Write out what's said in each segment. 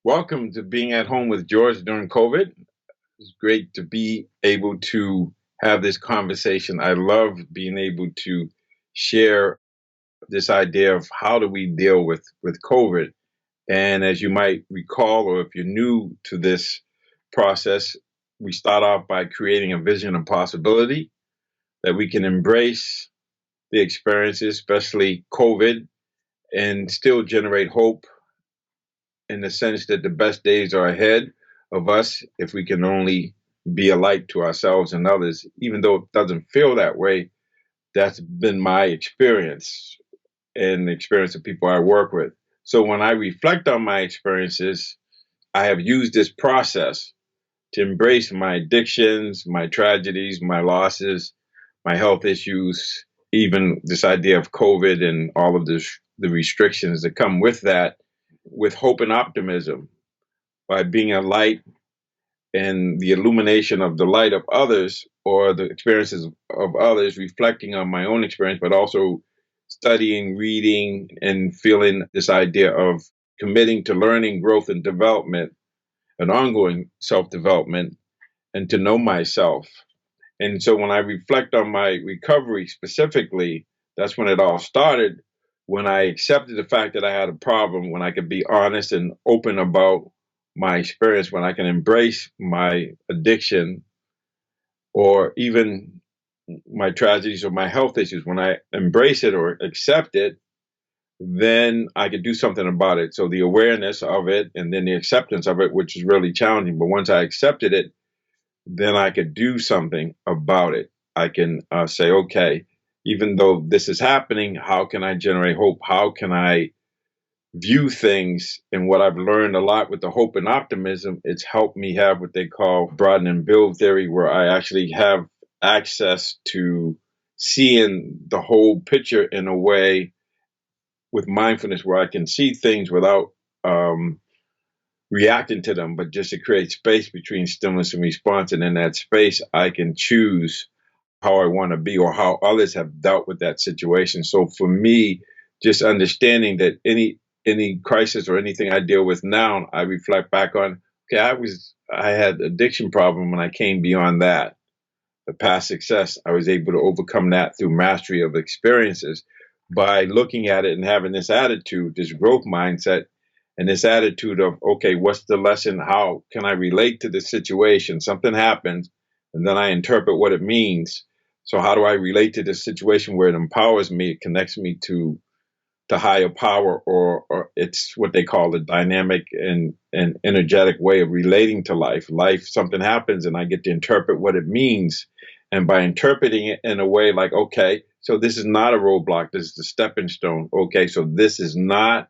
Welcome to being at home with George during COVID. It's great to be able to have this conversation. I love being able to share this idea of how do we deal with COVID. And as you might recall, or if you're new to this process, we start off by creating a vision of possibility that we can embrace the experiences, especially COVID, and still generate hope in the sense that the best days are ahead of us if we can only be a light to ourselves and others. Even though it doesn't feel that way, that's been my experience and the experience of people I work with. So when I reflect on my experiences, I have used this process to embrace my addictions, my tragedies, my losses, my health issues, even this idea of COVID and all of the restrictions that come with that, with hope and optimism by being a light and the illumination of the light of others or the experiences of others, reflecting on my own experience, but also studying, reading, and feeling this idea of committing to learning, growth, and development, and ongoing self development, and to know myself. And so when I reflect on my recovery specifically, that's when it all started. When I accepted the fact that I had a problem, when I could be honest and open about my experience, when I can embrace my addiction or even my tragedies or my health issues, when I embrace it or accept it, then I could do something about it. So the awareness of it and then the acceptance of it, which is really challenging. But once I accepted it, then I could do something about it. I can say, okay, even though this is happening, how can I generate hope? How can I view things? And what I've learned a lot with the hope and optimism, it's helped me have what they call broaden and build theory, where I actually have access to seeing the whole picture in a way with mindfulness where I can see things without reacting to them, but just to create space between stimulus and response. And in that space, I can choose how I want to be or how others have dealt with that situation. So for me, just understanding that any crisis or anything I deal with now, I reflect back on, okay, I had addiction problem and I came beyond that. The past success, I was able to overcome that through mastery of experiences by looking at it and having this attitude, this growth mindset, and this attitude of, okay, what's the lesson? How can I relate to this situation? Something happens, and then I interpret what it means. So how do I relate to this situation where it empowers me, it connects me to higher power, or it's what they call the dynamic and energetic way of relating to life. Life, something happens, and I get to interpret what it means. And by interpreting it in a way like, okay, so this is not a roadblock, this is a stepping stone. Okay, so this is not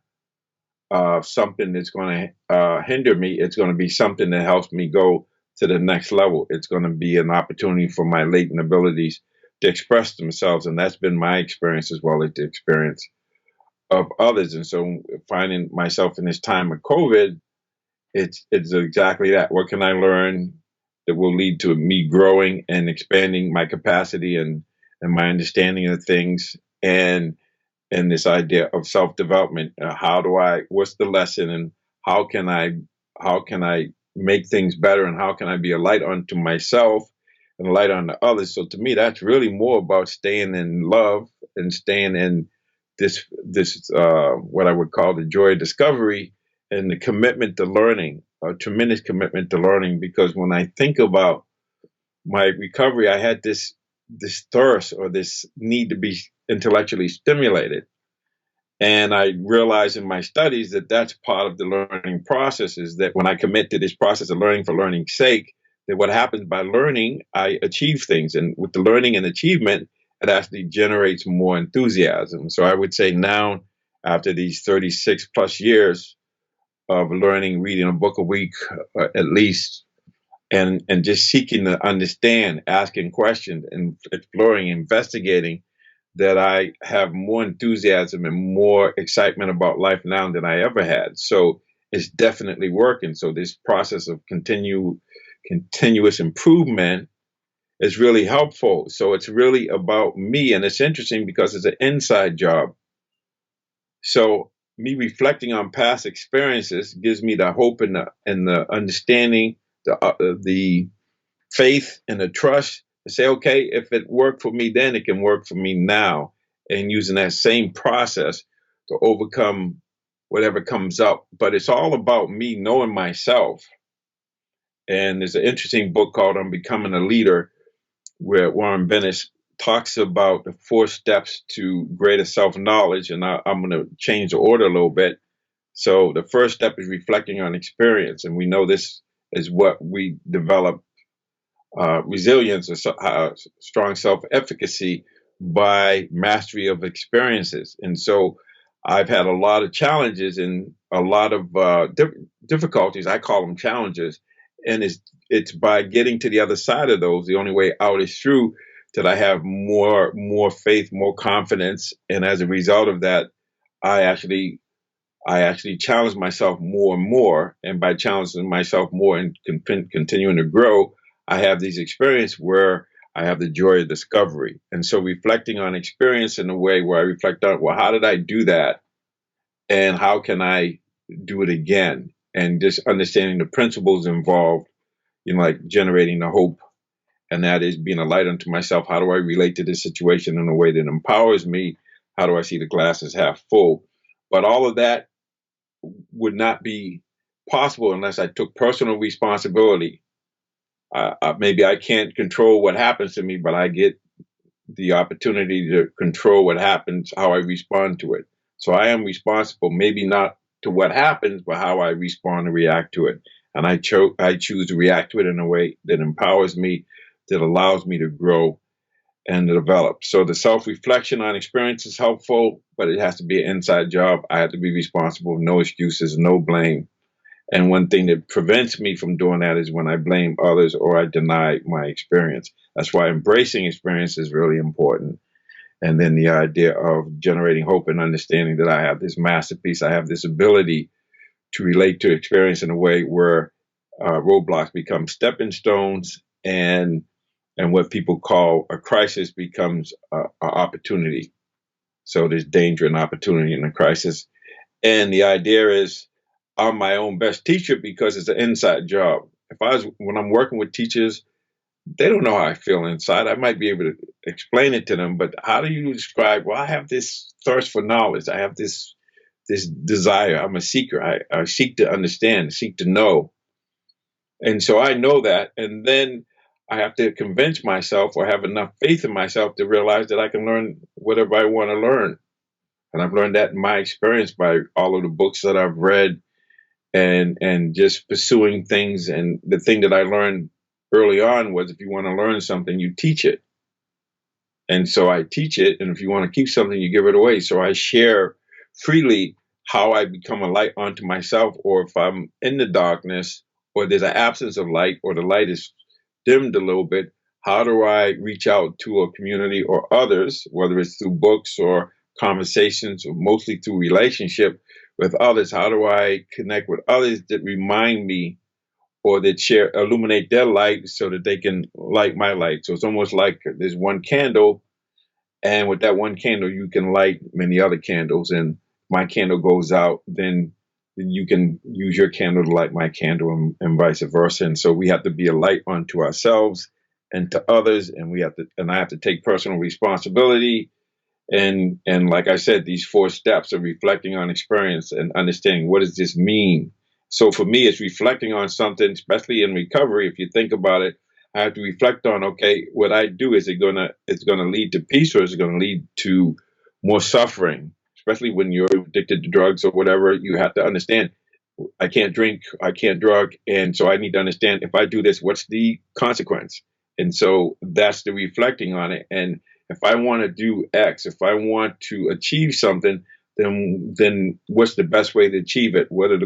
something that's going to hinder me. It's going to be something that helps me go to the next level. It's going to be an opportunity for my latent abilities to express themselves. And that's been my experience as well as the experience of others. And so finding myself in this time of COVID, it's exactly that. What can I learn that will lead to me growing and expanding my capacity and my understanding of things and this idea of self development. What's the lesson and how can I how can I make things better and how can I be a light unto myself and a light unto others? So to me, that's really more about staying in love and staying in this what I would call the joy of discovery and the commitment to learning, a tremendous commitment to learning. Because when I think about my recovery, I had this thirst or this need to be intellectually stimulated. And I realized in my studies that that's part of the learning process is that when I commit to this process of learning for learning's sake, that what happens by learning, I achieve things. And with the learning and achievement, it actually generates more enthusiasm. So I would say now, after these 36 plus years of learning, reading a book a week at least, and just seeking to understand, asking questions, and exploring, investigating, that I have more enthusiasm and more excitement about life now than I ever had. So it's definitely working. So this process of continuous improvement is really helpful. So it's really about me, and it's interesting because it's an inside job. So me reflecting on past experiences gives me the hope and the understanding, the faith and the trust to say, okay, if it worked for me then, it can work for me now. And using that same process to overcome whatever comes up. But it's all about me knowing myself. And there's an interesting book called On Becoming a Leader, where Warren Bennett talks about the 4 steps to greater self knowledge. And I'm going to change the order a little bit. So the first step is reflecting on experience. And we know this is what we develop resilience or strong self-efficacy by mastery of experiences. And so I've had a lot of challenges and a lot of difficulties. I call them challenges. And it's by getting to the other side of those, the only way out is through, that I have more faith, more confidence. And as a result of that, I actually challenge myself more and more. And by challenging myself more and continuing to grow, I have these experiences where I have the joy of discovery. And so reflecting on experience in a way where I reflect on, well, how did I do that? And how can I do it again? And just understanding the principles involved, like generating the hope. And that is being a light unto myself. How do I relate to this situation in a way that empowers me? How do I see the glass as half full? But all of that would not be possible unless I took personal responsibility. Maybe I can't control what happens to me, but I get the opportunity to control what happens, how I respond to it. So I am responsible, maybe not to what happens, but how I respond and react to it. And I choose to react to it in a way that empowers me, that allows me to grow and to develop. So the self-reflection on experience is helpful, but it has to be an inside job. I have to be responsible, no excuses, no blame. And one thing that prevents me from doing that is when I blame others or I deny my experience. That's why embracing experience is really important. And then the idea of generating hope and understanding that I have this masterpiece, I have this ability to relate to experience in a way where roadblocks become stepping stones, and what people call a crisis becomes an opportunity. So there's danger and opportunity in a crisis. And the idea is I'm my own best teacher because it's an inside job. When I'm working with teachers, they don't know how I feel inside. I might be able to explain it to them, but how do you describe, well, I have this thirst for knowledge. I have this desire. I'm a seeker. I seek to understand, seek to know. And so I know that. And then I have to convince myself or have enough faith in myself to realize that I can learn whatever I want to learn. And I've learned that in my experience by all of the books that I've read and just pursuing things. And the thing that I learned early on was if you want to learn something, you teach it. And so I teach it. And if you want to keep something, you give it away. So I share freely how I become a light unto myself, or if I'm in the darkness, or there's an absence of light, or the light is dimmed a little bit, how do I reach out to a community or others, whether it's through books or conversations, or mostly through relationship with others? How do I connect with others that remind me or that illuminate their light so that they can light my light? So it's almost like there's one candle, and with that one candle, you can light many other candles. And my candle goes out, then you can use your candle to light my candle, and vice versa. And so we have to be a light unto ourselves and to others, and I have to take personal responsibility. And like I said, these 4 steps of reflecting on experience and understanding, what does this mean? So for me, it's reflecting on something, especially in recovery. If you think about it, I have to reflect on, okay, what I do, it's gonna lead to peace, or is it gonna lead to more suffering? Especially when you're addicted to drugs or whatever, you have to understand, I can't drink, I can't drug. And so I need to understand, if I do this, what's the consequence? And so that's the reflecting on it. And if I want to do X, if I want to achieve something, then what's the best way to achieve it? What are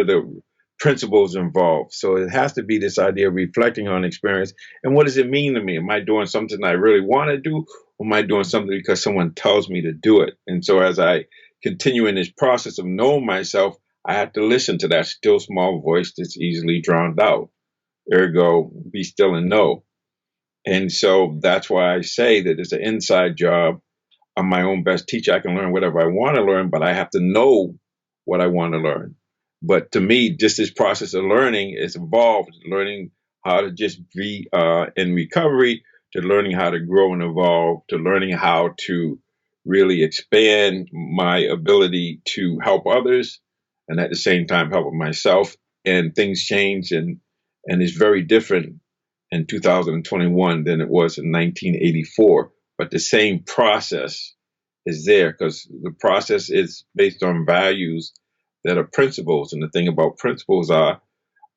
the principles involved? So it has to be this idea of reflecting on experience. And what does it mean to me? Am I doing something I really want to do? Or am I doing something because someone tells me to do it? And so as I continue in this process of knowing myself, I have to listen to that still small voice that's easily drowned out. Ergo, be still and know. And so that's why I say that it's an inside job. I'm my own best teacher. I can learn whatever I want to learn, but I have to know what I want to learn. But to me, just this process of learning is evolved, learning how to just be in recovery, to learning how to grow and evolve, to learning how to really expand my ability to help others and at the same time help myself. And things change and it's very different in 2021 than it was in 1984. But the same process is there because the process is based on values that are principles. And the thing about principles are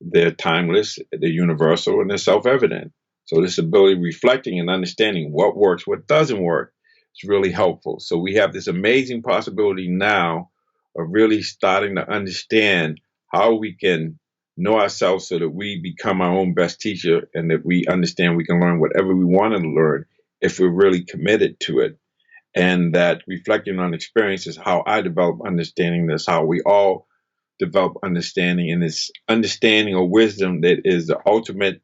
they're timeless, they're universal, and they're self-evident. So this ability reflecting and understanding what works, what doesn't work is really helpful. So we have this amazing possibility now of really starting to understand how we can know ourselves so that we become our own best teacher and that we understand we can learn whatever we want to learn if we're really committed to it. And that reflecting on experience is how I develop understanding. That's how we all develop understanding, and this understanding or wisdom that is the ultimate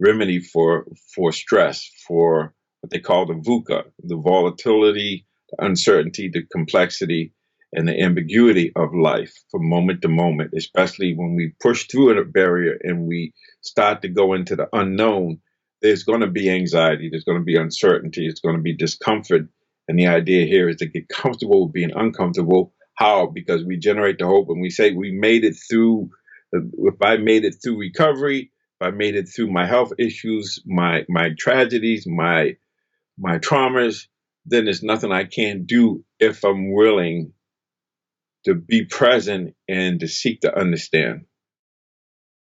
remedy for stress, for what they call the VUCA, the volatility, the uncertainty, the complexity, and the ambiguity of life from moment to moment, especially when we push through a barrier and we start to go into the unknown. There's going to be anxiety, there's going to be uncertainty, it's going to be discomfort. And the idea here is to get comfortable with being uncomfortable. How? Because we generate the hope and we say we made it through. If I made it through recovery, if I made it through my health issues, my tragedies, my traumas, then there's nothing I can't do if I'm willing to be present and to seek to understand.